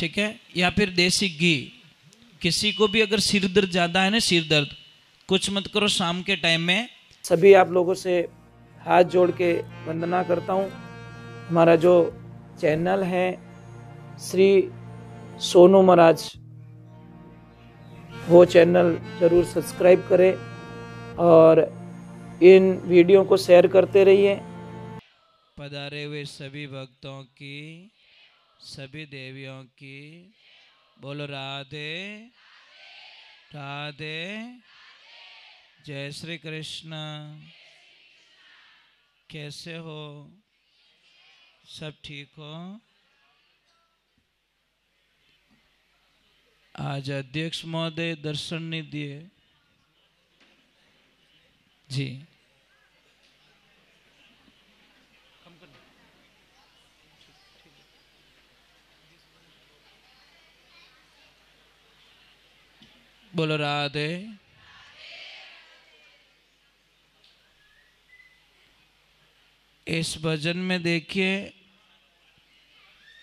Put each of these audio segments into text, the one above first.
ठीक है, या फिर देसी घी। किसी को भी अगर सिर दर्द ज़्यादा है ना, सिर दर्द, कुछ मत करो शाम के टाइम में। सभी आप लोगों से हाथ जोड़ के वंदना करता हूँ। हमारा जो चैनल है श्री सोनू महाराज, वो चैनल जरूर सब्सक्राइब करें और इन वीडियो को शेयर करते रहिए। पधारे हुए सभी भक्तों की, सभी देवियों की बोलो राधे राधे। जय श्री कृष्ण। कैसे हो? सब ठीक हो? आज अध्यक्ष महोदय दर्शन नहीं दिए जी। बोलो राधे। इस भजन में देखिए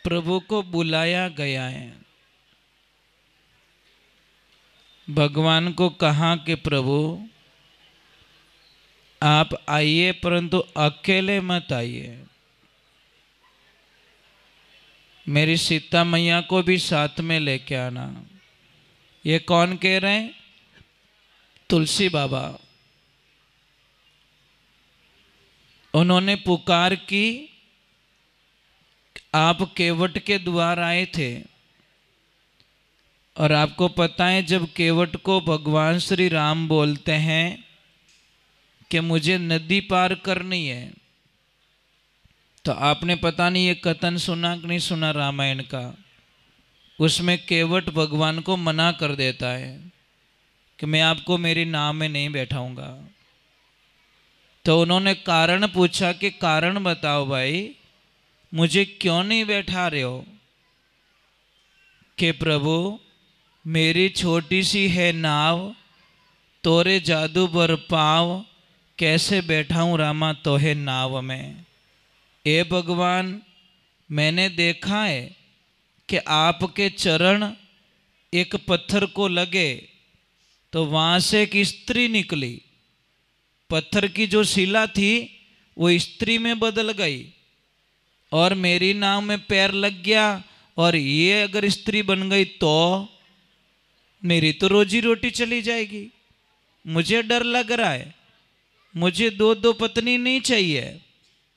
प्रभु को बुलाया गया है। भगवान को कहा कि प्रभु आप आइए, परंतु अकेले मत आइए, मेरी सीता मैया को भी साथ में लेके आना। ये कौन कह रहे हैं? तुलसी बाबा। उन्होंने पुकार की, आप केवट के द्वार आए थे, और आपको पता है जब केवट को भगवान श्री राम बोलते हैं कि मुझे नदी पार करनी है, तो आपने पता नहीं ये कथन सुना कि नहीं सुना रामायण का। उसमें केवट भगवान को मना कर देता है कि मैं आपको मेरी नाव में नहीं बैठाऊंगा। तो उन्होंने कारण पूछा कि कारण बताओ भाई, मुझे क्यों नहीं बैठा रहे हो? कि प्रभु मेरी छोटी सी है नाव, तोरे जादू बर पाव, कैसे बैठाऊं रामा तोहे नाव में। ए भगवान, मैंने देखा है कि आपके चरण एक पत्थर को लगे तो वहां से एक स्त्री निकली। पत्थर की जो शिला थी वो स्त्री में बदल गई, और मेरी नाव में पैर लग गया, और ये अगर स्त्री बन गई तो मेरी तो रोजी रोटी चली जाएगी। मुझे डर लग रहा है, मुझे दो दो पत्नी नहीं चाहिए,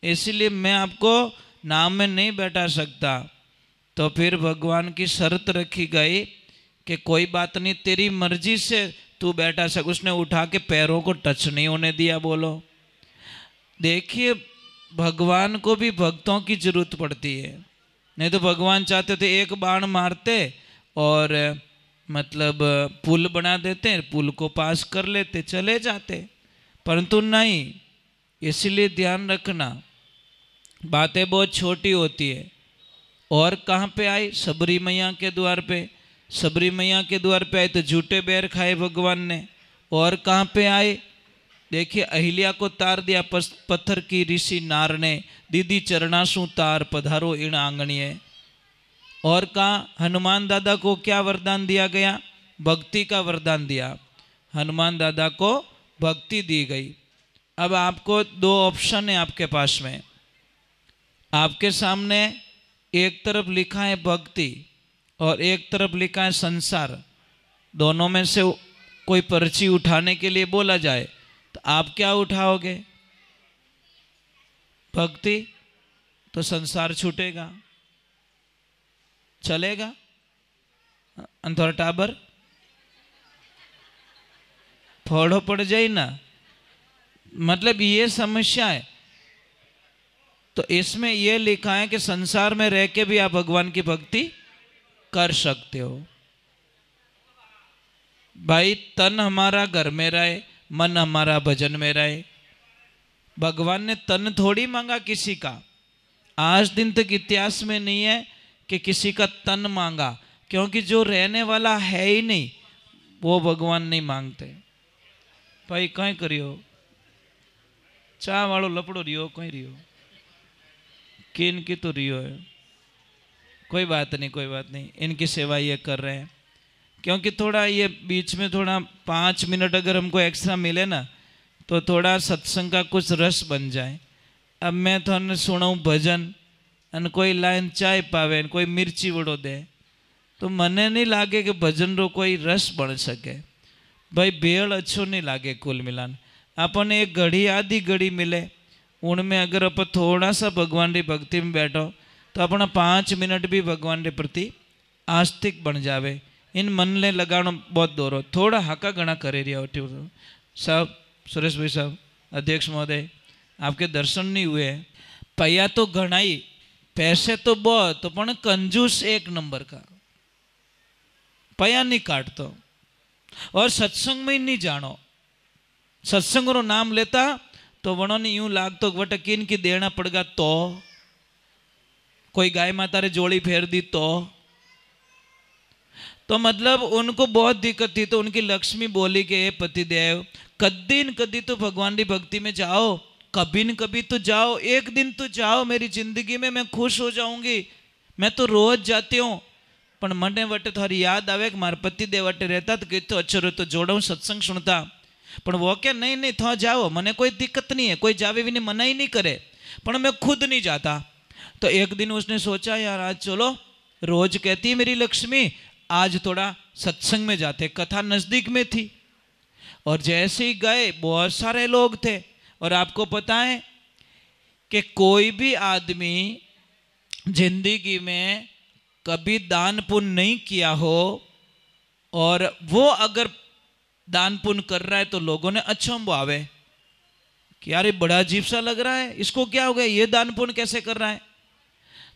इसलिए मैं आपको नाव में नहीं बैठा सकता। तो फिर भगवान की शर्त रखी गई कि कोई बात नहीं, तेरी मर्जी से तू बैठा सक। उसने उठा के पैरों को टच नहीं होने दिया। बोलो, देखिए भगवान को भी भक्तों की जरूरत पड़ती है। नहीं तो भगवान चाहते थे एक बाण मारते और मतलब पुल बना देते, पुल को पास कर लेते, चले जाते, परंतु नहीं। इसलिए ध्यान रखना, बातें बहुत छोटी होती है। और कहाँ पे आई? सबरी मैया के द्वार पे। सबरी मैया के द्वार पे आए तो झूठे बैर खाए भगवान ने। और कहाँ पे आए? देखिए अहिल्या को तार दिया पत्थर की ऋषि नार ने, दीदी चरणासु तार पधारो इन आंगणिये। और कहाँ हनुमान दादा को क्या वरदान दिया गया? भक्ति का वरदान दिया। हनुमान दादा को भक्ति दी गई। अब आपको दो ऑप्शन है आपके पास में। आपके सामने एक तरफ लिखा है भक्ति और एक तरफ लिखा है संसार। दोनों में से कोई पर्ची उठाने के लिए बोला जाए तो आप क्या उठाओगे? भक्ति। तो संसार छूटेगा, चलेगा? अंतोर टाबर फोड़ो पड़ जाए ना, मतलब ये समस्या है। तो इसमें यह लिखा है कि संसार में रह के भी आप भगवान की भक्ति कर सकते हो। भाई तन हमारा घर में रहे, मन हमारा भजन में रहे। भगवान ने तन थोड़ी मांगा किसी का। आज दिन तक इतिहास में नहीं है कि किसी का तन मांगा, क्योंकि जो रहने वाला है ही नहीं वो भगवान नहीं मांगते। भाई कहीं करियो चा वालों लपड़ो रियो कहीं रियो किन की तो रियो है। कोई बात नहीं, कोई बात नहीं, इनकी सेवा ये कर रहे हैं। क्योंकि थोड़ा ये बीच में थोड़ा 5 मिनट अगर हमको एक्स्ट्रा मिले ना तो थोड़ा सत्संग का कुछ रस बन जाए। अब मैं थोड़ा सुनाऊँ भजन અને कोई लाइन चाय पावे, कोई मिर्ची वड़ो दे, तो मने नहीं लागे कि भजन रो कोई रस बन सके। भाई भेड़ अच्छो नहीं लागे। कुल मिलान अपन एक घड़ी आधी घड़ी मिले, उनमें अगर अपन थोड़ा सा भगवान की भक्ति में बैठो तो अपना 5 मिनट भी भगवान के प्रति आस्तिक बन जावे। इन मन ने लगानो बहुत दोरो, थोड़ा हाका गणा करे रिया साहब। सुरेश भाई साहब, अध्यक्ष महोदय, आपके दर्शन नहीं हुए। पैया तो घणाई, पैसे तो बहुत, तो पण कंजूस एक नंबर का। पैया नहीं काटतो और सत्संग में नहीं जानो। सत्संग रो नाम लेता तो वणो ने यूं लागतो वट किन की देना पड़गा, तो कोई गाय माता रे जोड़ी फेर दी तो मतलब उनको बहुत दिक्कत थी। तो उनकी लक्ष्मी बोली कि हे पतिदेव, कदी न कदी तो भगवान की भक्ति में जाओ, कभी न कभी तो जाओ, एक दिन तो जाओ मेरी जिंदगी में, मैं खुश हो जाऊंगी। मैं तो रोज जाती हूँ, पण मने वटे थारी याद आवे कि मारे पतिदेव वटे रहता तो कहते अच्छा रो तो जोड़ो सत्संग सुनता। पण वो क्या नहीं नहीं था जाओ, मने कोई दिक्कत नहीं है, कोई जावे भी नहीं, मना ही नहीं करे, पण मैं खुद नहीं जाता। तो एक दिन उसने सोचा यार आज चलो, रोज कहती है मेरी लक्ष्मी आज थोड़ा सत्संग में जाते। कथा नजदीक में थी और जैसे ही गए बहुत सारे लोग थे। और आपको पता है कि कोई भी आदमी जिंदगी में कभी दान पुण्य नहीं किया हो और वो अगर दान पुण्य कर रहा है तो लोगों ने अचंभव आवे कि यार ये बड़ा अजीब सा लग रहा है, इसको क्या हो गया, ये दान पुण्य कैसे कर रहा है।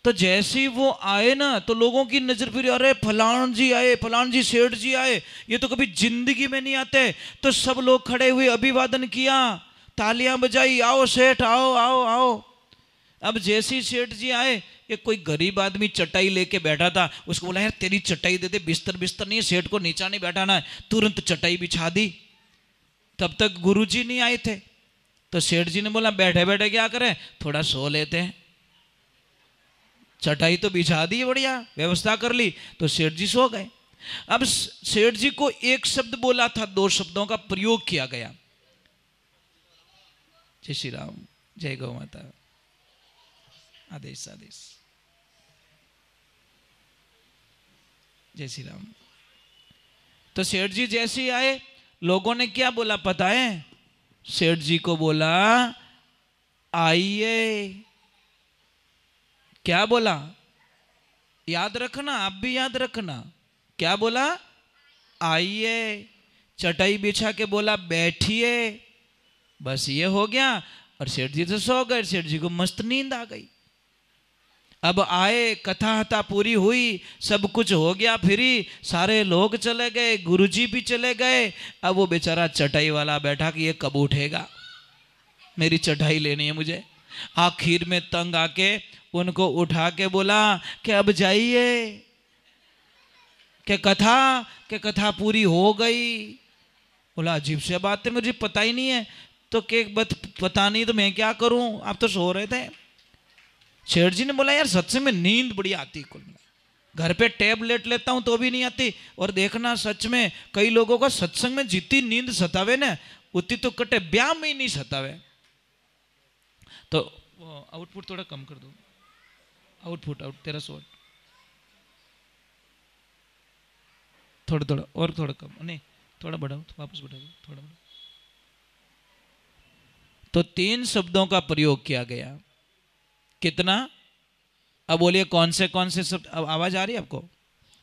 तो जैसे ही वो आए ना तो लोगों की नजर फिर, अरे फलान जी आए, फलान जी सेठ जी आए, ये तो कभी जिंदगी में नहीं आते। तो सब लोग खड़े हुए अभिवादन किया, तालियां बजाई, आओ सेठ आओ आओ आओ। अब जैसे ही सेठ जी आए, एक कोई गरीब आदमी चटाई लेके बैठा था, उसको बोला यार तेरी चटाई दे दे, बिस्तर बिस्तर नहीं है, सेठ को नीचा नहीं बैठाना है। तुरंत चटाई बिछा दी। तब तक गुरुजी नहीं आए थे। तो सेठ जी ने बोला बैठे बैठे क्या करें, थोड़ा सो लेते हैं। चटाई तो बिछा दी, बढ़िया व्यवस्था कर ली, तो सेठ जी सो गए। अब सेठ जी को एक शब्द बोला था, 2 शब्दों का प्रयोग किया गया, जय श्री राम, जय गौ माता, आदेश आदेश, जय श्री राम। तो सेठ जी जैसे ही आए, लोगों ने क्या बोला पता है? सेठ जी को बोला आइए। क्या बोला? याद रखना, आप भी याद रखना। क्या बोला? आइए। चटाई बिछा के बोला बैठिए। बस ये हो गया और सेठ जी तो सो गए। सेठ जी को मस्त नींद आ गई। अब आए, कथा हता पूरी हुई, सब कुछ हो गया, फिरी सारे लोग चले गए, गुरुजी भी चले गए। अब वो बेचारा चटाई वाला बैठा कि ये कब उठेगा, मेरी चटाई लेनी है मुझे। आखिर में तंग आके उनको उठा के बोला कि अब जाइए, कि कथा पूरी हो गई। बोला अजीब सी बात है, मुझे पता ही नहीं है। तो के पता नहीं तो मैं क्या करूं, आप तो सो रहे थे। सेठ जी ने बोला यार सत्संग में नींद बड़ी आती, कुल घर पे टैबलेट लेता हूं तो भी नहीं आती। और देखना सच में कई लोगों को सत्संग में जितनी नींद सतावे ना उतनी तो कटे ब्याह में ही नहीं सतावे। तो आउटपुट थोड़ा कम कर दो, आउट तेरा शॉट थोड़ा और थोड़ा कम, नहीं थोड़ा बढ़ाओ, वापस बढ़ा दो, थोड़ा बढ़ाओ। तो 3 शब्दों का प्रयोग किया गया। कितना? अब बोलिए कौन से शब्द? अब आवाज आ रही है आपको?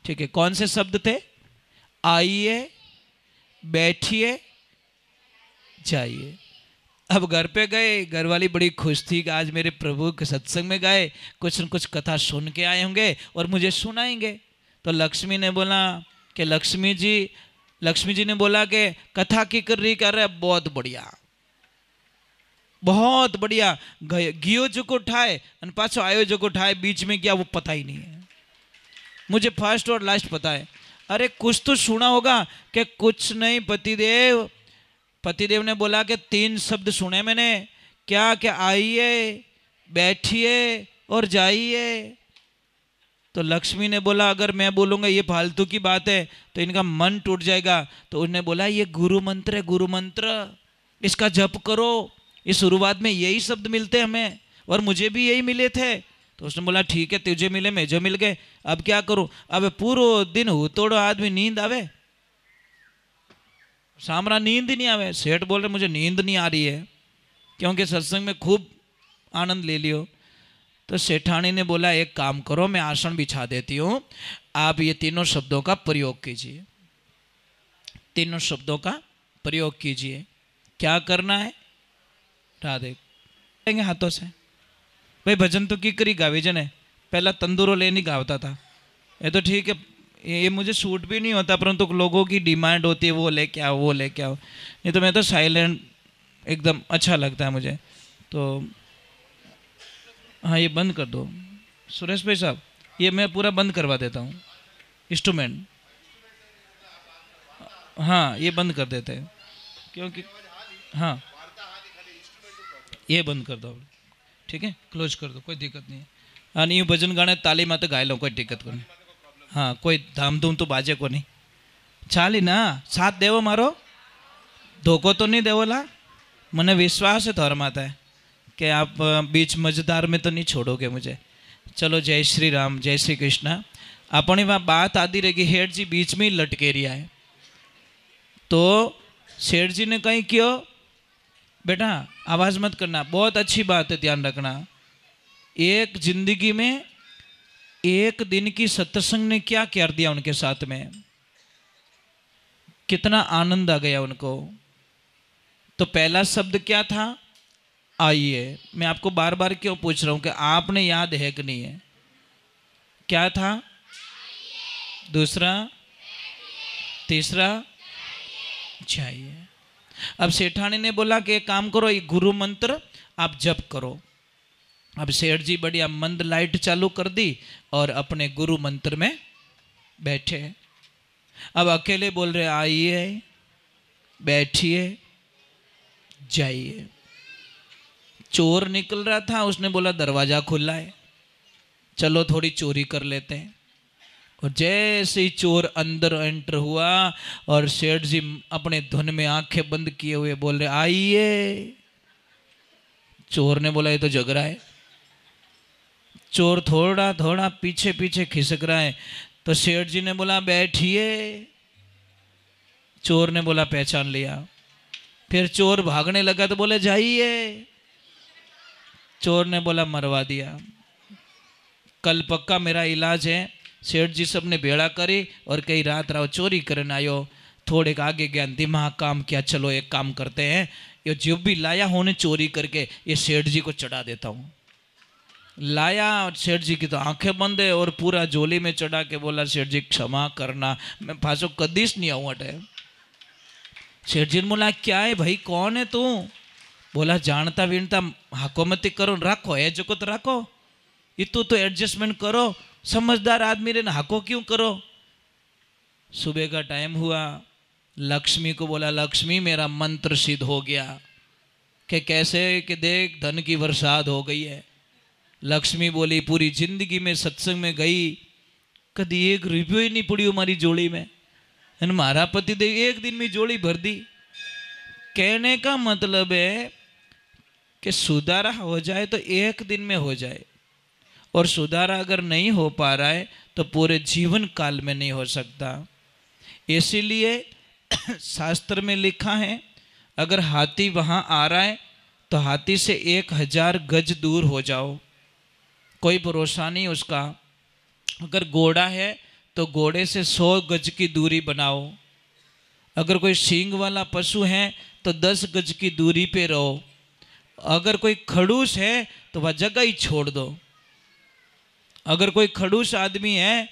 ठीक है, कौन से शब्द थे? आइए, बैठिए, जाइए। अब घर पे गए, घर वाली बड़ी खुश थी कि आज मेरे प्रभु के सत्संग में गए, कुछ न कुछ कथा सुन के आए होंगे और मुझे सुनाएंगे। तो लक्ष्मी ने बोला कि लक्ष्मी जी ने बोला कि कथा की कर रहे, बहुत बढ़िया बहुत बढ़िया। गियो जो को ठाए और पाछो आयो जो को ठाए, बीच में क्या वो पता ही नहीं है, मुझे फर्स्ट और लास्ट पता है। अरे कुछ तो सुना होगा कि कुछ नहीं। पतिदेव ने बोला कि 3 शब्द सुने मैंने, क्या? कि आइए, बैठिए और जाइए। तो लक्ष्मी ने बोला अगर मैं बोलूँगा ये फालतू की बात है तो इनका मन टूट जाएगा। तो उन्होंने बोला ये गुरु मंत्र है, गुरु मंत्र, इसका जप करो। ये शुरुआत में यही शब्द मिलते हमें और मुझे भी यही मिले थे। तो उसने बोला ठीक है, तुझे मिले मुझे मिल गए, अब क्या करूं? अब पूरा दिन हो तोड़ो आदमी नींद आवे, सामरा नींद ही नहीं आवे। सेठ बोल रहे मुझे नींद नहीं आ रही है क्योंकि सत्संग में खूब आनंद ले लियो। तो सेठानी ने बोला एक काम करो, मैं आसन बिछा देती हूँ, आप ये तीनों शब्दों का प्रयोग कीजिए, तीनों शब्दों का प्रयोग कीजिए। क्या करना है? राधे करेंगे हाथों से। भाई भजन तो की करी गावे जने, पहला तंदूरो ले नहीं गावता था। ये तो ठीक है, ये मुझे सूट भी नहीं होता, परंतु लोगों की डिमांड होती है वो लेके आओ वो लेके आओ। नहीं तो मैं तो साइलेंट एकदम अच्छा लगता है मुझे। तो हाँ ये बंद कर दो सुरेश भाई साहब, ये मैं पूरा बंद करवा देता हूँ इंस्ट्रूमेंट। हाँ ये बंद कर देते हैं क्योंकि हाँ ये बंद कर दो, ठीक है, क्लोज कर दो, कोई दिक्कत नहीं है। हाँ नहीं भजन गाने ताली माते गाए लो, कोई दिक्कत को नहीं। हाँ कोई धाम धूम तो बाजे को नहीं, चाली ना साथ देवो मारो, धोखो तो नहीं देवोला। मने विश्वास है थोड़ा माता है कि आप बीच मजेदार में तो नहीं छोड़ोगे मुझे। चलो जय श्री राम, जय श्री कृष्णा। अपनी वहाँ बात आती रहेगी, हेठ जी बीच में ही लटके रिया है। तो सेठ जी ने कहीं क्यों बेटा आवाज़ मत करना, बहुत अच्छी बात है, ध्यान रखना। एक जिंदगी में एक दिन की सत्संग ने क्या कर दिया उनके साथ में, कितना आनंद आ गया उनको। तो पहला शब्द क्या था? आइए। मैं आपको बार बार क्यों पूछ रहा हूं कि आपने याद है कि नहीं है? क्या था? दूसरा, तीसरा चाहिए। अब सेठानी ने बोला कि एक काम करो, ये गुरु मंत्र आप जप करो। अब सेठ जी बढ़िया मंद लाइट चालू कर दी और अपने गुरु मंत्र में बैठे। अब अकेले बोल रहे आइए, बैठिए, जाइए। चोर निकल रहा था, उसने बोला दरवाजा खुला है, चलो थोड़ी चोरी कर लेते हैं। और जैसे ही चोर अंदर एंटर हुआ और सेठ जी अपने धुन में आंखें बंद किए हुए बोल रहे आइए। चोर ने बोला ये तो जग रहा है। चोर थोड़ा थोड़ा पीछे पीछे खिसक रहा है। तो सेठ जी ने बोला बैठिए। चोर ने बोला पहचान लिया। फिर चोर भागने लगा तो बोले जाइए। चोर ने बोला मरवा दिया, कल पक्का मेरा इलाज है। सेठ जी सब ने बेड़ा करी और कई रात राव चोरी करने आयो। थोड़े आगे गया, दिमाग काम किया, चलो एक काम करते हैं, ये जो भी लाया होने चोरी करके ये सेठ जी को चढ़ा देता हूँ। लाया और सेठ जी की तो आंखें बंद है और पूरा झोली में चढ़ा के बोला सेठ जी क्षमा करना, मैं पासो कदीस नहीं आऊँ अटे। सेठ जी ने बोला क्या है भाई, कौन है तू? बोला जानता विनता हकोमती करो, राखो है जो को तो राखो, इतु तो एडजस्टमेंट करो, समझदार आदमी रे हाको क्यों करो। सुबह का टाइम हुआ, लक्ष्मी को बोला लक्ष्मी मेरा मंत्र सिद्ध हो गया। कि कैसे? कि देख धन की बरसात हो गई है। लक्ष्मी बोली पूरी जिंदगी में सत्संग में गई, कभी एक रुपयो ही नहीं पड़ी हमारी जोड़ी में, मारा पति देव एक दिन में जोड़ी भर दी। कहने का मतलब है कि सुधारा हो जाए तो एक दिन में हो जाए, और सुधारा अगर नहीं हो पा रहा है तो पूरे जीवन काल में नहीं हो सकता। इसीलिए शास्त्र में लिखा है अगर हाथी वहाँ आ रहा है तो हाथी से 1000 गज दूर हो जाओ, कोई भरोसा नहीं उसका। अगर घोड़ा है तो घोड़े से 100 गज की दूरी बनाओ। अगर कोई सींग वाला पशु है तो 10 गज की दूरी पे रहो। अगर कोई खड़ूस है तो वह जगह ही छोड़ दो। अगर कोई खड़ूस आदमी है,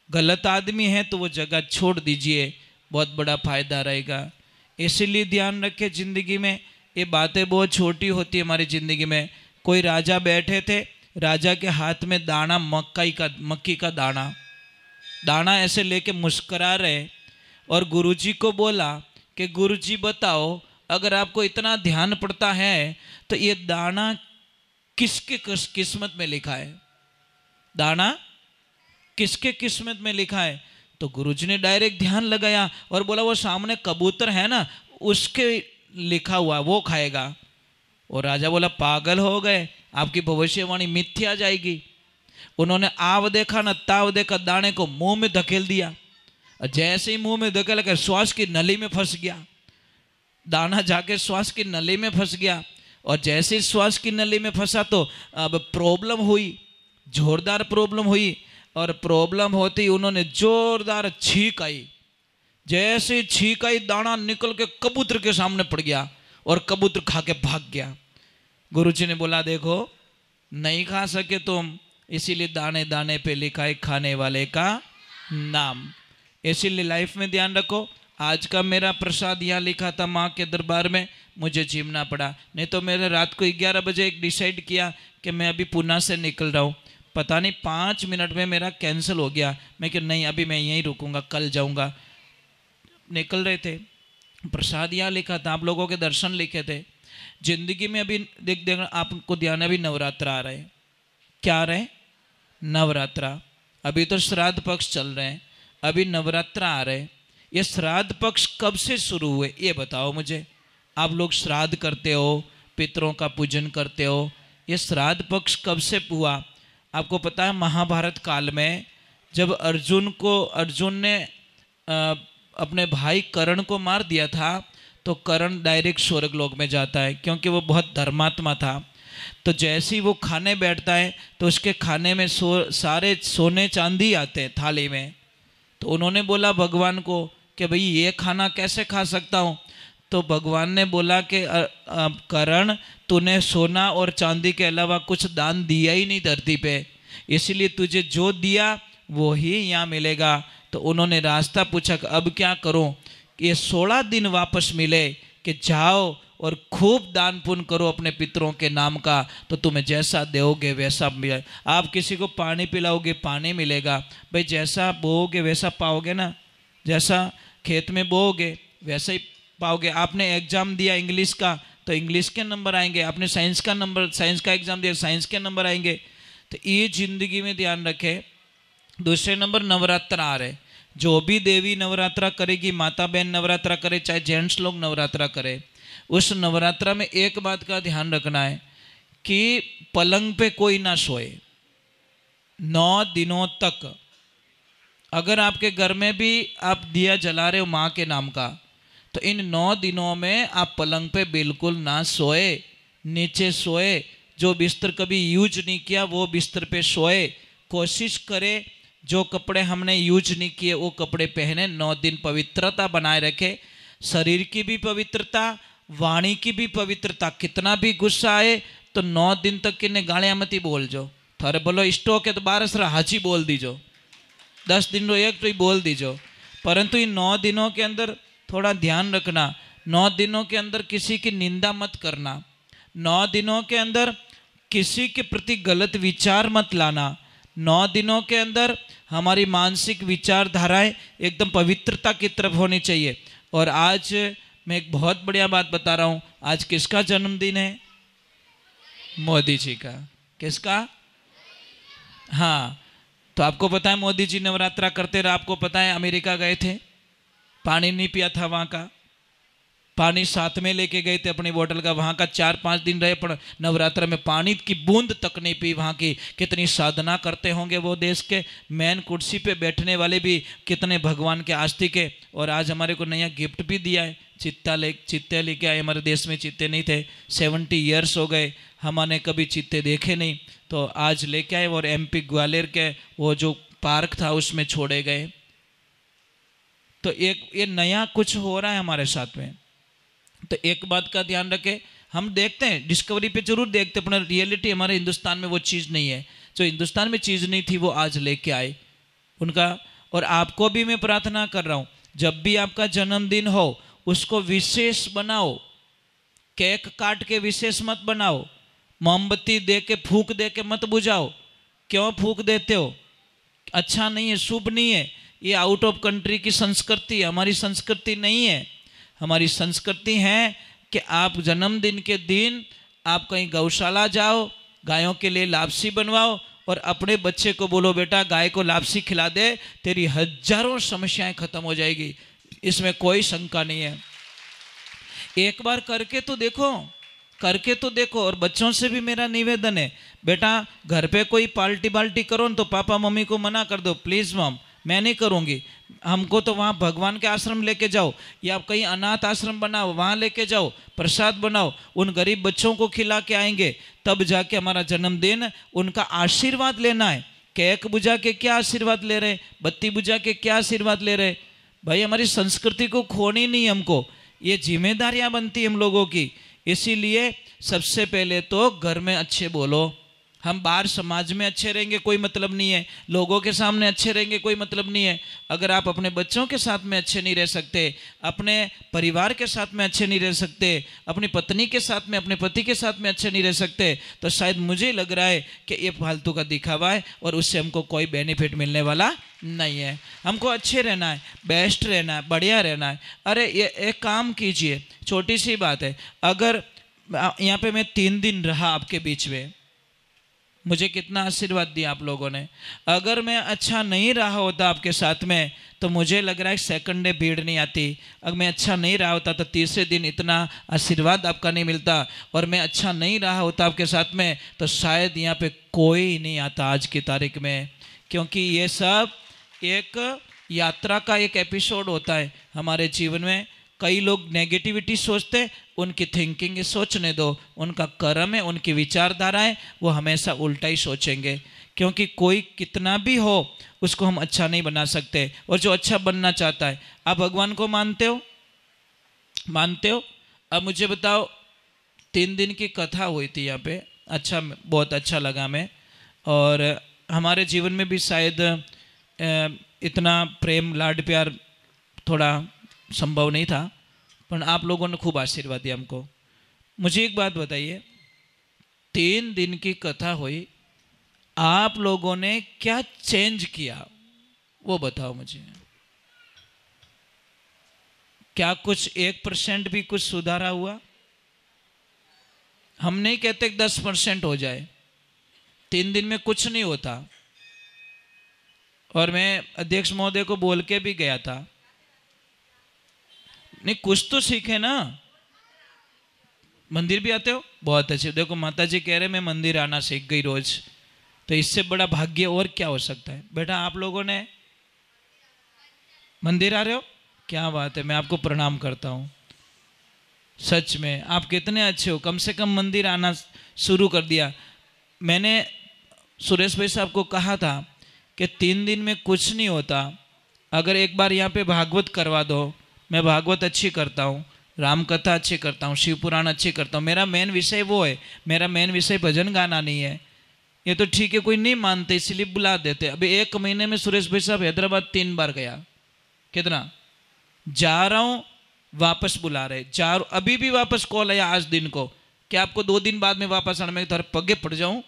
गलत आदमी है, तो वो जगह छोड़ दीजिए, बहुत बड़ा फायदा रहेगा। इसीलिए ध्यान रखें जिंदगी में ये बातें बहुत छोटी होती है हमारी ज़िंदगी में। कोई राजा बैठे थे, राजा के हाथ में दाना मक्की का दाना ऐसे लेके मुस्करा रहे और गुरुजी को बोला कि गुरुजी बताओ अगर आपको इतना ध्यान पड़ता है तो ये दाना किसके किस्मत में लिखा है? दाना किसके किस्मत में लिखा है? तो गुरुजी ने डायरेक्ट ध्यान लगाया और बोला वो सामने कबूतर है ना, उसके लिखा हुआ वो खाएगा। और राजा बोला पागल हो गए, आपकी भविष्यवाणी मिथ्या जाएगी। उन्होंने आव देखा न ताव देखा, दाने को मुंह में धकेल दिया। जैसे ही मुंह में धकेल कर श्वास की नली में फंस गया, दाना जाके श्वास की नली में फंस गया। और जैसे ही श्वास की नली में फंसा तो अब प्रॉब्लम हुई, जोरदार प्रॉब्लम हुई। और प्रॉब्लम होती ही उन्होंने जोरदार छींक आई। जैसे छींक आई, दाना निकल के कबूतर के सामने पड़ गया और कबूतर खा के भाग गया। गुरुजी ने बोला देखो नहीं खा सके तुम, इसीलिए दाने दाने पे लिखा है खाने वाले का नाम। इसीलिए लाइफ में ध्यान रखो। आज का मेरा प्रसाद यहाँ लिखा था माँ के दरबार में, मुझे जीमना पड़ा। नहीं तो मैंने रात को 11 बजे एक डिसाइड किया कि मैं अभी पुणे से निकल रहा हूँ, पता नहीं 5 मिनट में मेरा कैंसिल हो गया। मैं कि नहीं अभी मैं यहीं रुकूंगा, कल जाऊँगा। निकल रहे थे, प्रसाद यहाँ लिखा था, आप लोगों के दर्शन लिखे थे। जिंदगी में अभी देख आपको ध्यान है, अभी नवरात्र आ रहे हैं। क्या आ रहे हैं? नवरात्रा। अभी तो श्राद्ध पक्ष चल रहे हैं, अभी नवरात्र आ रहे हैं। ये श्राद्ध पक्ष कब से शुरू हुए ये बताओ मुझे। आप लोग श्राद्ध करते हो, पितरों का पूजन करते हो, ये श्राद्ध पक्ष कब से हुआ? आपको पता है महाभारत काल में जब अर्जुन ने अपने भाई कर्ण को मार दिया था, तो कर्ण डायरेक्ट स्वर्ग लोक में जाता है क्योंकि वो बहुत धर्मात्मा था। तो जैसे ही वो खाने बैठता है तो उसके खाने में सारे सोने चांदी आते हैं थाली में। तो उन्होंने बोला भगवान को कि भाई ये खाना कैसे खा सकता हूँ? तो भगवान ने बोला कि कर्ण तूने सोना और चांदी के अलावा कुछ दान दिया ही नहीं धरती पे, इसलिए तुझे जो दिया वो ही यहाँ मिलेगा। तो उन्होंने रास्ता पूछा कि अब क्या करूँ? ये 16 दिन वापस मिले कि जाओ और खूब दान पुण्य करो अपने पितरों के नाम का, तो तुम्हें जैसा दोगे वैसा मिले। आप किसी को पानी पिलाओगे पानी मिलेगा, भाई जैसा बोओगे वैसा पाओगे ना, जैसा खेत में बोओगे वैसा ही पाओगे। आपने एग्जाम दिया इंग्लिश का तो इंग्लिश के नंबर आएंगे, आपने साइंस का एग्जाम दिया साइंस के नंबर आएंगे। तो ये जिंदगी में ध्यान रखे। दूसरे नंबर नवरात्र आ रहे, जो भी देवी नवरात्रा करेगी, माता बहन नवरात्रा करे, चाहे जेंट्स लोग नवरात्रा करे, उस नवरात्रा में एक बात का ध्यान रखना है कि पलंग पे कोई ना सोए 9 दिनों तक। अगर आपके घर में भी आप दिया जला रहे हो माँ के नाम का, तो इन 9 दिनों में आप पलंग पे बिल्कुल ना सोए, नीचे सोए। जो बिस्तर कभी यूज नहीं किया वो बिस्तर पे सोए। कोशिश करे जो कपड़े हमने यूज नहीं किए वो कपड़े पहने। 9 दिन पवित्रता बनाए रखे, शरीर की भी पवित्रता, वाणी की भी पवित्रता। कितना भी गुस्सा आए तो 9 दिन तक किन्हें गालियाँ मती बोल जो। थारे बोलो स्टोक है तो 12 सरा हाची बोल दीजो, 10 दिन रो एक तो ही बोल दीजो। परंतु इन 9 दिनों के अंदर थोड़ा ध्यान रखना, 9 दिनों के अंदर किसी की निंदा मत करना, 9 दिनों के अंदर किसी के प्रति गलत विचार मत लाना, 9 दिनों के अंदर हमारी मानसिक विचारधाराएं एकदम पवित्रता की तरफ होनी चाहिए। और आज मैं एक बहुत बढ़िया बात बता रहा हूँ। आज किसका जन्मदिन है? मोदी जी का। किसका? हाँ, तो आपको पता है मोदी जी नवरात्रा करते रहे। आपको पता है अमेरिका गए थे, पानी नहीं पिया था वहाँ का, पानी साथ में लेके गए थे अपनी बोतल का, वहाँ का 4-5 दिन रहे पर नवरात्र में पानी की बूंद तक नहीं पी। वहाँ की कितनी साधना करते होंगे वो देश के मेन कुर्सी पे बैठने वाले भी कितने भगवान के आस्तिक है। और आज हमारे को नया गिफ्ट भी दिया है, चित्ते लेके आए। हमारे देश में चित्ते नहीं थे, 70 ईयर्स हो गए, हमने कभी चित्ते देखे नहीं, तो आज लेके आए। और MP ग्वालियर के वो जो पार्क था उसमें छोड़े गए। तो एक ये नया कुछ हो रहा है हमारे साथ में। तो एक बात का ध्यान रखें, हम देखते हैं डिस्कवरी पे जरूर देखते, अपना रियलिटी हमारे हिंदुस्तान में वो चीज़ नहीं है। जो हिंदुस्तान में चीज़ नहीं थी वो आज लेके आए उनका। और आपको भी मैं प्रार्थना कर रहा हूँ, जब भी आपका जन्मदिन हो उसको विशेष बनाओ, केक काट के विशेष मत बनाओ, मोमबत्ती दे के फूंक दे के मत बुझाओ। क्यों फूंक देते हो? अच्छा नहीं है, शुभ नहीं है। ये आउट ऑफ कंट्री की संस्कृति, हमारी संस्कृति नहीं है। हमारी संस्कृति है कि आप जन्मदिन के दिन आप कहीं गौशाला जाओ, गायों के लिए लापसी बनवाओ और अपने बच्चे को बोलो बेटा गाय को लापसी खिला दे, तेरी हजारों समस्याएं खत्म हो जाएगी, इसमें कोई शंका नहीं है। एक बार करके तो देखो, करके तो देखो। और बच्चों से भी मेरा निवेदन है, बेटा घर पे कोई पार्टी बाल्टी करो न तो पापा मम्मी को मना कर दो, प्लीज़ मॉम मैं नहीं करूँगी, हमको तो वहाँ भगवान के आश्रम लेके जाओ या कहीं अनाथ आश्रम बनाओ, वहाँ लेके जाओ, प्रसाद बनाओ, उन गरीब बच्चों को खिला के आएंगे, तब जाके हमारा जन्मदिन, उनका आशीर्वाद लेना है। केक बुझा के क्या आशीर्वाद ले रहे, बत्ती बुझा के क्या आशीर्वाद ले रहे? भाई हमारी संस्कृति को खोनी नहीं, हमको ये जिम्मेदारियां बनती हम लोगों की। इसीलिए सबसे पहले तो घर में अच्छे बोलो। हम बाहर समाज में अच्छे रहेंगे कोई मतलब नहीं है, लोगों के सामने अच्छे रहेंगे कोई मतलब नहीं है। अगर आप अपने बच्चों के साथ में अच्छे नहीं रह सकते, अपने परिवार के साथ में अच्छे नहीं रह सकते, अपनी पत्नी के साथ में, अपने पति के साथ में अच्छे नहीं रह सकते, तो शायद मुझे लग रहा है कि ये फालतू का दिखावा है और उससे हमको कोई बेनिफिट मिलने वाला नहीं है। हमको अच्छे रहना है, बेस्ट रहना है, बढ़िया रहना है। अरे ये एक काम कीजिए, छोटी सी बात है, अगर यहाँ पे मैं 3 दिन रहा आपके बीच में, मुझे कितना आशीर्वाद दिया आप लोगों ने। अगर मैं अच्छा नहीं रहा होता आपके साथ में तो मुझे लग रहा है सेकंड डे भीड़ नहीं आती। अगर मैं अच्छा नहीं रहा होता तो तीसरे दिन इतना आशीर्वाद आपका नहीं मिलता, और मैं अच्छा नहीं रहा होता आपके साथ में तो शायद यहाँ पे कोई नहीं आता आज की तारीख में। क्योंकि ये सब एक यात्रा का एक एपिसोड होता है हमारे जीवन में। कई लोग नेगेटिविटी सोचते, उनकी थिंकिंग सोचने दो, उनका कर्म है, उनकी विचारधारा है, वो हमेशा उल्टा ही सोचेंगे। क्योंकि कोई कितना भी हो उसको हम अच्छा नहीं बना सकते, और जो अच्छा बनना चाहता है, आप भगवान को मानते हो? मानते हो? अब मुझे बताओ, 3 दिन की कथा हुई थी यहाँ पे, अच्छा, बहुत अच्छा लगा मैं। और हमारे जीवन में भी शायद इतना प्रेम लाड प्यार थोड़ा संभव नहीं था, पर आप लोगों ने खूब आशीर्वाद दिया हमको। मुझे एक बात बताइए, 3 दिन की कथा हुई, आप लोगों ने क्या चेंज किया वो बताओ मुझे। क्या कुछ 1% भी कुछ सुधारा हुआ? हम नहीं कहते 10% हो जाए, 3 दिन में कुछ नहीं होता। और मैं अध्यक्ष महोदय को बोल के भी गया था, नहीं कुछ तो सीखे ना। मंदिर भी आते हो? बहुत अच्छे। देखो माता जी कह रहे मैं मंदिर आना सीख गई रोज, तो इससे बड़ा भाग्य और क्या हो सकता है। बेटा आप लोगों ने मंदिर आ रहे हो, क्या बात है, मैं आपको प्रणाम करता हूँ। सच में आप कितने अच्छे हो, कम से कम मंदिर आना शुरू कर दिया। मैंने सुरेश भाई साहब को कहा था कि 3 दिन में कुछ नहीं होता, अगर एक बार यहाँ पे भागवत करवा दो। मैं भागवत अच्छी करता हूँ, राम कथा अच्छी करता हूँ, शिव पुराण अच्छी करता हूँ। मेरा मेन विषय वो है, मेरा मेन विषय भजन गाना नहीं है। ये तो ठीक है, कोई नहीं मानते इसलिए बुला देते। अभी 1 महीने में सुरेश भाई साहब हैदराबाद 3 बार गया। कितना जा रहा हूँ, वापस बुला रहे, जा अभी भी वापस कॉल आया आज दिन को, क्या आपको 2 दिन बाद में वापस आना? मैं थारे पगे पड़ जाऊँ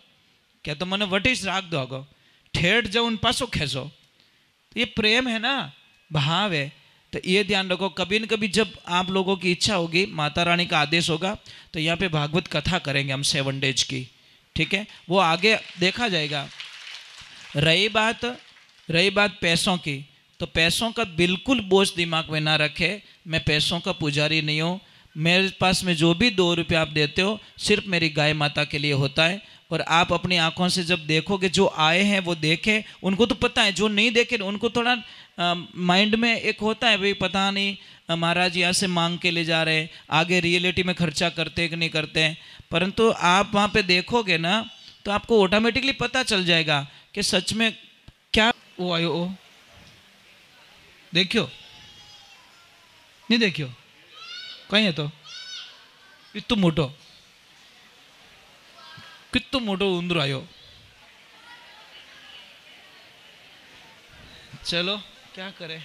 क्या? तो मैंने वटिस राख दो, आगो ठेठ जाऊँ पासो खेसो। ये प्रेम है ना, भाव है। तो ये ध्यान रखो, कभी न कभी जब आप लोगों की इच्छा होगी, माता रानी का आदेश होगा, तो यहाँ पे भागवत कथा करेंगे हम 7 डेज की, ठीक है? वो आगे देखा जाएगा। रही बात पैसों की, तो पैसों का बिल्कुल बोझ दिमाग में ना रखे। मैं पैसों का पुजारी नहीं हूँ। मेरे पास में जो भी 2 रुपये आप देते हो सिर्फ मेरी गाय माता के लिए होता है। और आप अपनी आंखों से जब देखोगे, जो आए हैं वो देखें, उनको तो पता है, जो नहीं देखे उनको थोड़ा माइंड में एक होता है, भाई पता नहीं महाराज यहाँ से मांग के ले जा रहे हैं, आगे रियलिटी में खर्चा करते हैं कि नहीं करते हैं। परंतु आप वहाँ पे देखोगे ना तो आपको ऑटोमेटिकली पता चल जाएगा कि सच में क्या वो आयो। ओ देखियो नहीं देखियो कहीं है तो कितना मोटो उंदर आयो। चलो क्या करें।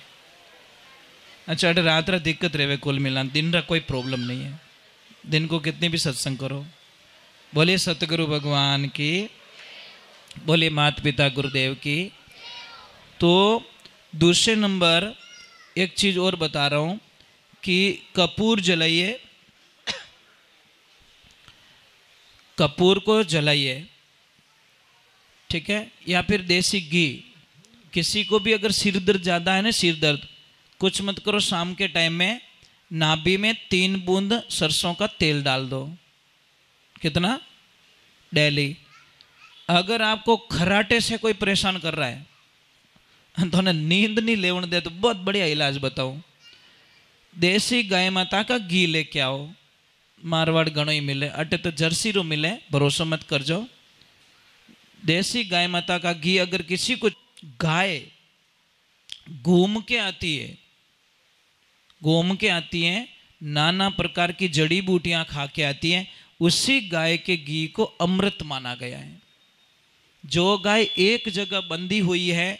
अच्छा अरे रात दिक्कत रहे कुल मिलान, दिन रात कोई प्रॉब्लम नहीं है, दिन को कितनी भी सत्संग करो। बोलिए सतगुरु भगवान की, बोलिए माता पिता गुरुदेव की। तो दूसरे नंबर एक चीज़ और बता रहा हूँ कि कपूर जलाइए, कपूर को जलाइए। ठीक है, या फिर देसी घी। किसी को भी अगर सिर दर्द ज़्यादा है ना, सिर दर्द, कुछ मत करो, शाम के टाइम में नाभि में 3 बूंद सरसों का तेल डाल दो। कितना? डेली। अगर आपको खराटे से कोई परेशान कर रहा है तो नींद नहीं लेवन दे, तो बहुत बढ़िया इलाज बताऊं। देसी गाय माता का घी लेके आओ, मारवाड़ घणो ही मिले, अटे तो जर्सी रो मिले, भरोसा मत कर जो। देसी गाय माता का घी, अगर किसी को गाय घूम के आती है, घूम के आती है, नाना प्रकार की जड़ी बूटियां खा के आती हैं, उसी गाय के घी को अमृत माना गया है। जो गाय एक जगह बंधी हुई है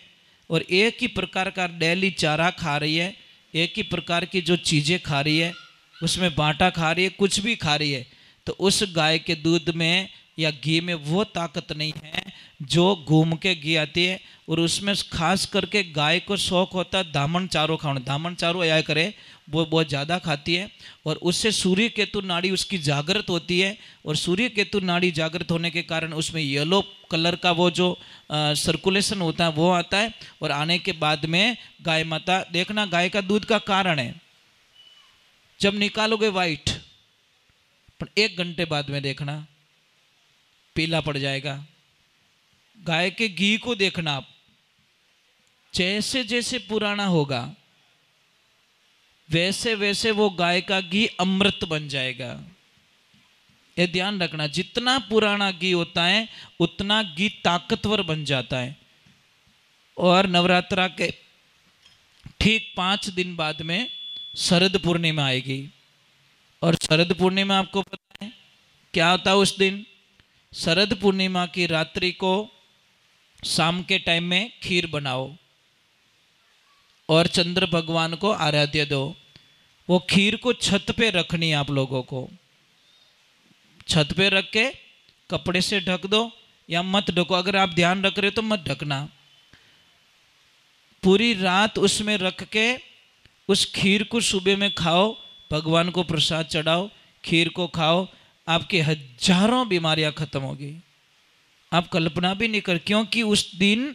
और एक ही प्रकार का डेली चारा खा रही है, एक ही प्रकार की जो चीज़ें खा रही है, उसमें बाटा खा रही है, कुछ भी खा रही है, तो उस गाय के दूध में या घी में वो ताकत नहीं है जो घूम के घी आती है। और उसमें खास करके गाय को शौक होता है दामन चारो खाना, दामन चारो आया करे, वो बहुत ज़्यादा खाती है, और उससे सूर्य केतु नाड़ी उसकी जागृत होती है, और सूर्य केतु नाड़ी जागृत होने के कारण उसमें येलो कलर का वो जो सर्कुलेशन होता है वो आता है। और आने के बाद में गाय माता, देखना गाय का दूध का कारण है, जब निकालोगे वाइट, पर 1 घंटे बाद में देखना पीला पड़ जाएगा। गाय के घी को देखना आप, जैसे जैसे पुराना होगा वैसे वैसे वो गाय का घी अमृत बन जाएगा। ये ध्यान रखना, जितना पुराना घी होता है उतना घी ताकतवर बन जाता है। और नवरात्रा के ठीक 5 दिन बाद में शरद पूर्णिमा आएगी, और शरद पूर्णिमा आपको पता है क्या होता है उस दिन? शरद पूर्णिमा की रात्रि को शाम के टाइम में खीर बनाओ और चंद्र भगवान को आराध्य दो। वो खीर को छत पे रखनी है आप लोगों को, छत पे रख के कपड़े से ढक दो, या मत ढको, अगर आप ध्यान रख रहे हो तो मत ढकना। पूरी रात उसमें रख के उस खीर को सुबह में खाओ, भगवान को प्रसाद चढ़ाओ, खीर को खाओ, आपकी हजारों बीमारियां खत्म होगी। आप कल्पना भी नहीं कर, क्योंकि उस दिन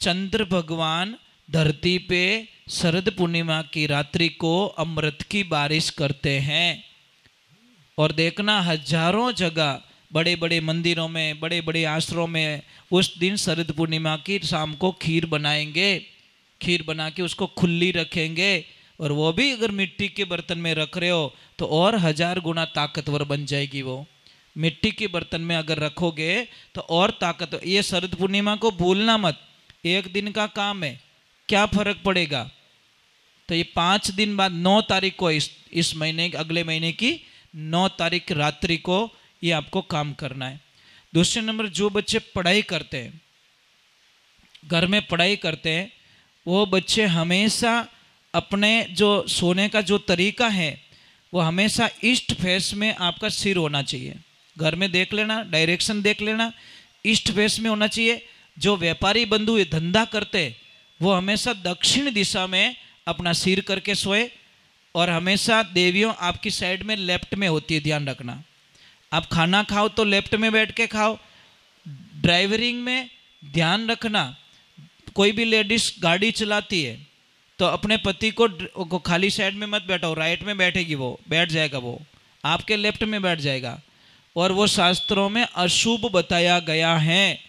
चंद्र भगवान धरती पे शरद पूर्णिमा की रात्रि को अमृत की बारिश करते हैं। और देखना हजारों जगह बड़े बड़े मंदिरों में, बड़े बड़े आश्रमों में उस दिन शरद पूर्णिमा की शाम को खीर बनाएंगे, खीर बना के उसको खुली रखेंगे, और वो भी अगर मिट्टी के बर्तन में रख रहे हो तो और 1000 गुना ताकतवर बन जाएगी। वो मिट्टी के बर्तन में अगर रखोगे तो और ताकत। ये शरद पूर्णिमा को भूलना मत, 1 दिन का काम है, क्या फर्क पड़ेगा। तो ये 5 दिन बाद 9 तारीख को, इस महीने, अगले महीने की 9 तारीख रात्रि को ये आपको काम करना है। दूसरे नंबर, जो बच्चे पढ़ाई करते हैं, घर में पढ़ाई करते हैं, वो बच्चे हमेशा अपने जो सोने का जो तरीका है वो हमेशा ईस्ट फेस में आपका सिर होना चाहिए। घर में देख लेना, डायरेक्शन देख लेना, ईस्ट फेस में होना चाहिए। जो व्यापारी बंधु ये धंधा करते वो हमेशा दक्षिण दिशा में अपना सिर करके सोए, और हमेशा देवियों आपकी साइड में लेफ्ट में होती है, ध्यान रखना। आप खाना खाओ तो लेफ्ट में बैठ के खाओ। ड्राइवरिंग में ध्यान रखना, कोई भी लेडीज गाड़ी चलाती है तो अपने पति को खाली साइड में मत बैठाओ, राइट में बैठेगी, वो बैठ जाएगा, वो आपके लेफ्ट में बैठ जाएगा। और वो शास्त्रों में अशुभ बताया गया है,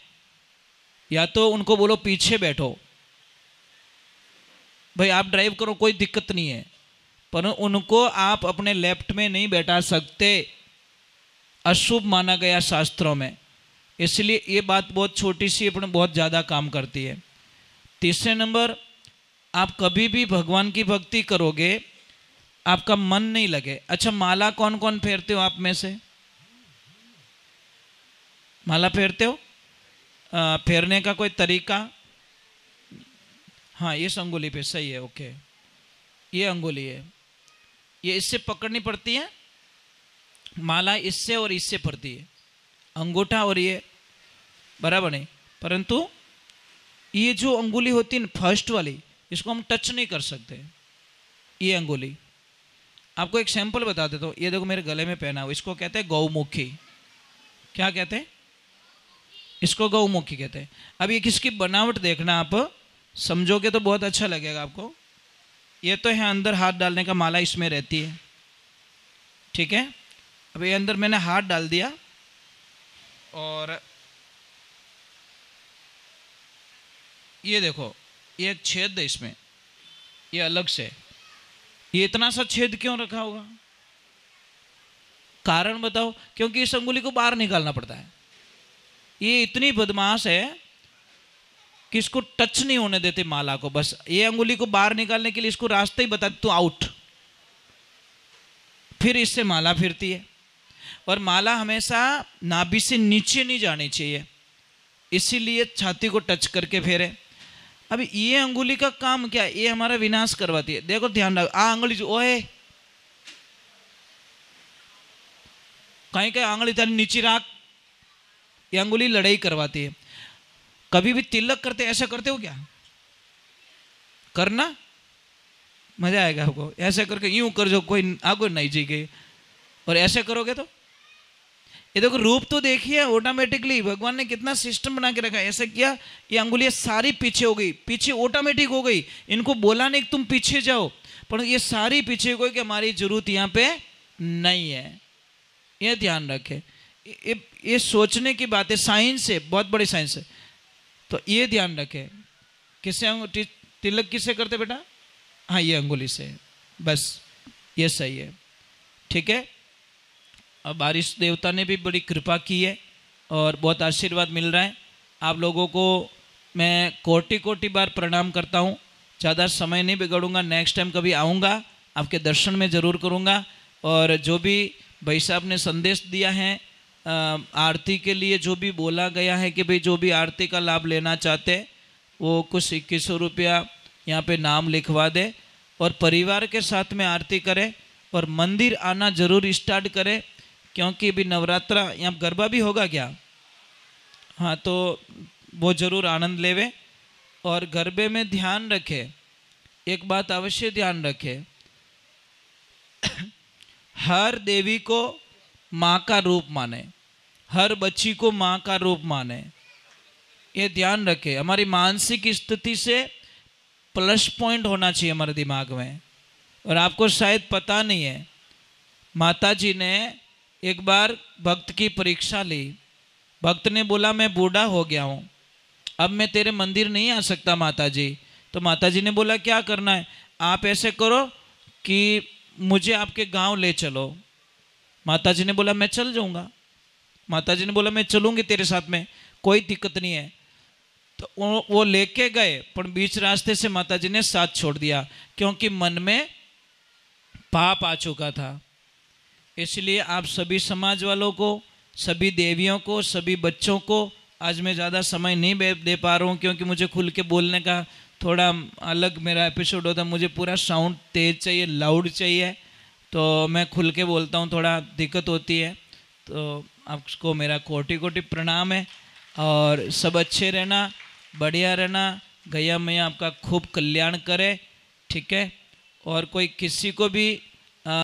या तो उनको बोलो पीछे बैठो, भाई आप ड्राइव करो कोई दिक्कत नहीं है, पर उनको आप अपने लेफ्ट में नहीं बैठा सकते, अशुभ माना गया शास्त्रों में। इसलिए ये बात बहुत छोटी सी अपने बहुत ज़्यादा काम करती है। तीसरे नंबर, आप कभी भी भगवान की भक्ति करोगे आपका मन नहीं लगे। अच्छा, माला कौन कौन फेरते हो आप में से? माला फेरते हो? फेरने का कोई तरीका? हाँ, ये अंगुली पे सही है, ओके। ये अंगुली है, ये इससे पकड़नी पड़ती है माला, इससे और इससे पड़ती है, अंगूठा और ये बराबर नहीं, परंतु ये जो अंगुली होती है फर्स्ट वाली, इसको हम टच नहीं कर सकते। ये अंगुली, आपको एक सैंपल बता देता हूँ। ये देखो मेरे गले में पहना हुआ, इसको कहते हैं गौमुखी। क्या कहते हैं? इसको गौमुखी कहते हैं। अब ये किसकी बनावट देखना, आप समझोगे तो बहुत अच्छा लगेगा आपको। ये तो है अंदर हाथ डालने का, माला इसमें रहती है, ठीक है। अब ये अंदर मैंने हाथ डाल दिया और ये देखो ये एक छेद है इसमें, ये अलग से, ये इतना सा छेद क्यों रखा होगा? कारण बताओ। क्योंकि इस अंगुली को बाहर निकालना पड़ता है। ये इतनी बदमाश है कि इसको टच नहीं होने देते माला को, बस ये अंगुली को बाहर निकालने के लिए इसको रास्ता ही बता तू आउट, फिर इससे माला फिरती है। और माला हमेशा नाभि से नीचे नहीं जानी चाहिए, इसीलिए छाती को टच करके फेरे। अब ये अंगुली का काम क्या है? ये हमारा विनाश करवाती है। देखो ध्यान रखो, आ अंगुली जो ओए कहीं कहीं आंगली ताली नीचे राख, ये अंगुली लड़ाई करवाती है। कभी भी तिलक करते ऐसा करते हो क्या? करना मजा आएगा आपको। ऐसे करके यूं कर जो कोई आगो नहीं जी गई, और ऐसे करोगे तो ये देखो रूप तो देखिए, ऑटोमेटिकली भगवान ने कितना सिस्टम बना के रखा है। ऐसे किया ये अंगुलियां सारी पीछे हो गई, पीछे ऑटोमेटिक हो गई। इनको बोला नहीं कि तुम पीछे जाओ, पर ये सारी पीछे हो गई कि हमारी जरूरत यहाँ पे नहीं है। ये ध्यान रखे, ये सोचने की बात है, साइंस है, बहुत बड़ी साइंस है। तो ये ध्यान रखे, किससे तिलक किससे करते बेटा? हाँ ये अंगुली से, बस ये सही है, ठीक है। अब बारिश देवता ने भी बड़ी कृपा की है और बहुत आशीर्वाद मिल रहा है। आप लोगों को मैं कोटि कोटि बार प्रणाम करता हूँ। ज़्यादा समय नहीं बिगड़ूंगा, नेक्स्ट टाइम कभी आऊँगा आपके दर्शन में ज़रूर करूँगा। और जो भी भाई साहब ने संदेश दिया है आरती के लिए, जो भी बोला गया है कि भाई जो भी आरती का लाभ लेना चाहते वो कुछ 2100 रुपया यहाँ पे नाम लिखवा दे और परिवार के साथ में आरती करे और मंदिर आना ज़रूर स्टार्ट करे, क्योंकि अभी नवरात्रा यहाँ गरबा भी होगा क्या? हाँ तो वो ज़रूर आनंद लेवे। और गरबे में ध्यान रखे, एक बात अवश्य ध्यान रखे, हर देवी को माँ का रूप माने, हर बच्ची को माँ का रूप माने, ये ध्यान रखे। हमारी मानसिक स्थिति से प्लस पॉइंट होना चाहिए हमारे दिमाग में। और आपको शायद पता नहीं है, माता जी ने एक बार भक्त की परीक्षा ली। भक्त ने बोला मैं बूढ़ा हो गया हूँ, अब मैं तेरे मंदिर नहीं आ सकता माता जी। तो माता जी ने बोला क्या करना है? आप ऐसे करो कि मुझे आपके गांव ले चलो। माता जी ने बोला मैं चल जाऊंगा। माता जी ने बोला मैं चलूंगी तेरे साथ में, कोई दिक्कत नहीं है। तो वो लेके गए, पर बीच रास्ते से माता जी ने साथ छोड़ दिया, क्योंकि मन में पाप आ चुका था। इसलिए आप सभी समाज वालों को, सभी देवियों को, सभी बच्चों को, आज मैं ज़्यादा समय नहीं दे पा रहा हूँ क्योंकि मुझे खुल के बोलने का थोड़ा अलग मेरा एपिसोड होता है। मुझे पूरा साउंड तेज चाहिए, लाउड चाहिए, तो मैं खुल के बोलता हूँ, थोड़ा दिक्कत होती है। तो आपको मेरा कोटि कोटि प्रणाम है और सब अच्छे रहना, बढ़िया रहना। गैया मैया आपका खूब कल्याण करे, ठीक है। और कोई किसी को भी